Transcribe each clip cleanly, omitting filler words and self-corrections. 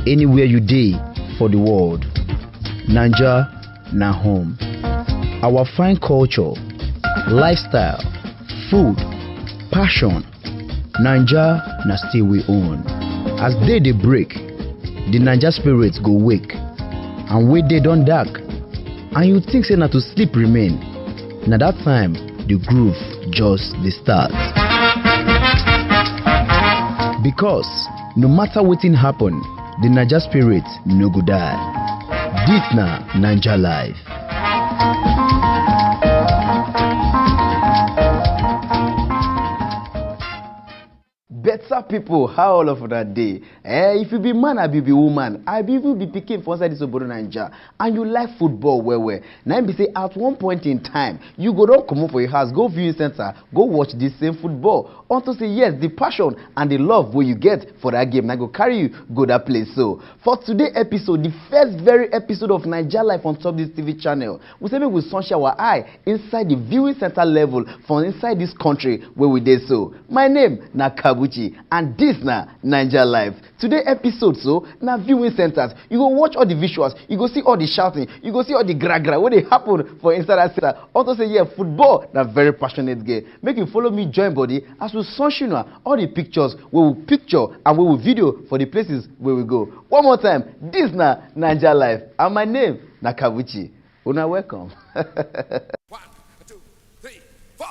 anywhere you dey for the world. Naija na home. Our fine culture, lifestyle, food, passion. Naija na still we own. As day dey break, the Naija spirit go wake, and wey day don dark, and you think say na to sleep remain. Na that time the groove just dey start. Because no matter wetin happen, the Naija spirit no go die. This na Naija life. Better people, how all of that day? If you be man, I be woman, I be even be pikin for inside this obodo Naija, and you like football well. Now be say at one point in time, you go don comot for your house, go viewing center, go watch this same football. Unto say yes, the passion and the love wey you get for that game, now go carry you go that place. So for today's episode, the first very episode of Naija Life on top this TV channel, we say make we sunshine our eye inside the viewing center level for inside this country where we dey. So my name na Kabuchi, and this na Naija Life. Today episode so na viewing centers. You go watch all the visuals, you go see all the shouting, you go see all the gra wey dey happen for inside that center. Also say yeah, football na very passionate game. Make you follow me join body as we sunshine all the pictures we will picture and we will video for the places where we go. One more time, this na Naija Life, and my name na Kabuchi. Una welcome. 1, 2, 3, 4.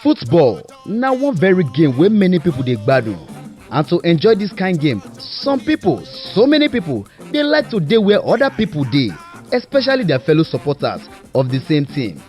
Football na one very game wey many people dey gbadun, and to enjoy this kind game, some people So many people, they like to dey where other people dey, especially their fellow supporters of the same team.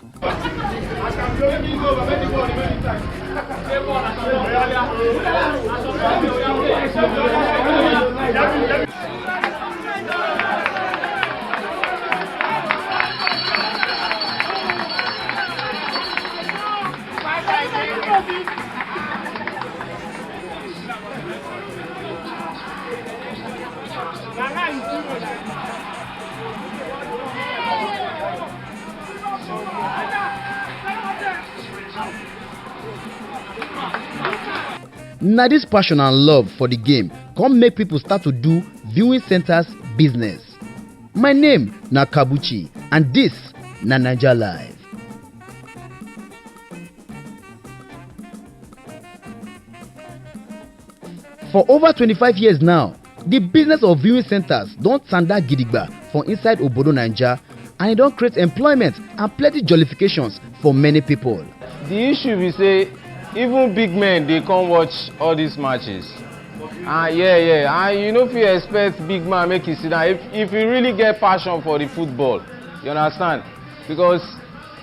Now this passion and love for the game come make people start to do viewing centers business. My name na Kabuchi and this na NAIJA Live. For over 25 years now, the business of viewing centers don tanda gidigba for inside Obodo Naija, and it don create employment and plenty jollifications for many people. The issue be say even big men dey come watch all these matches. And and you no fit expect big man make e sit down if you really get passion for the football. You understand? Because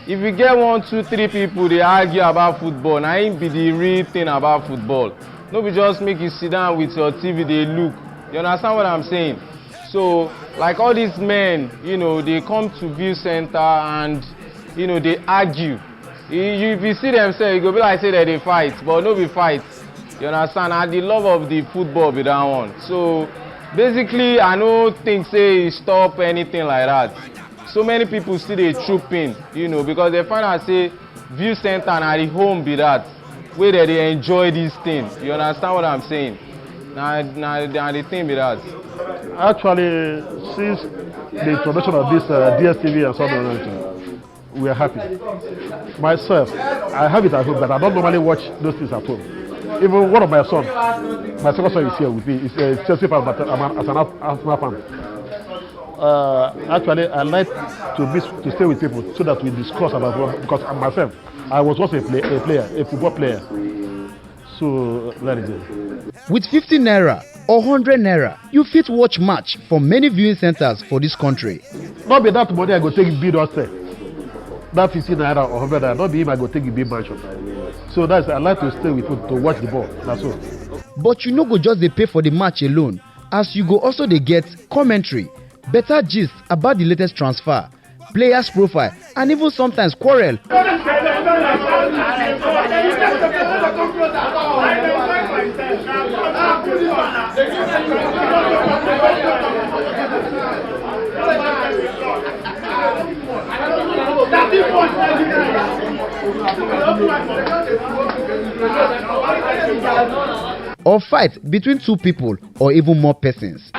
if you get 1, 2, 3 people dey argue about football, na im be the real thing about football. No be just make you sit down with your TV dey look. You understand what I'm saying? So like all these men, you know, they come to view center and you know they argue. If you see them say, you go be like say that they fight, but no be fight. You understand? And the love of the football be that one. So basically, I no think say stop anything like that. So many people still they troop in, you know, because they find out say view center and the home be that where they enjoy this thing. You understand what I'm saying? Now the thing be that. Actually, since the introduction of this DSTV and so on, we are happy. Myself, I have it at home, but I don't normally watch those things at home. Even one of my sons, my second son is here with me. He's a Chelsea fan, but I'm an Arsenal fan. Actually, I like to stay with people so that we discuss about what, because myself, I was also a football player. So that is it. With 50 naira or 100 naira, you fit watch match for many viewing centers for this country. Not be that money I go take bid or say. That 50 naira or 100 naira, not be him I go take a big mansion. So that's I like to stay with people to watch the ball. That's all. But you no go just dey pay for the match alone, as you go also dey get commentary, better gist about the latest transfer, players profile, and even sometimes quarrel. Or fight between 2 people or even more persons.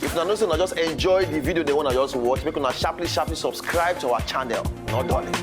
If you know, just enjoy the video they want to just watch, make una sharply subscribe to our channel. Not darling.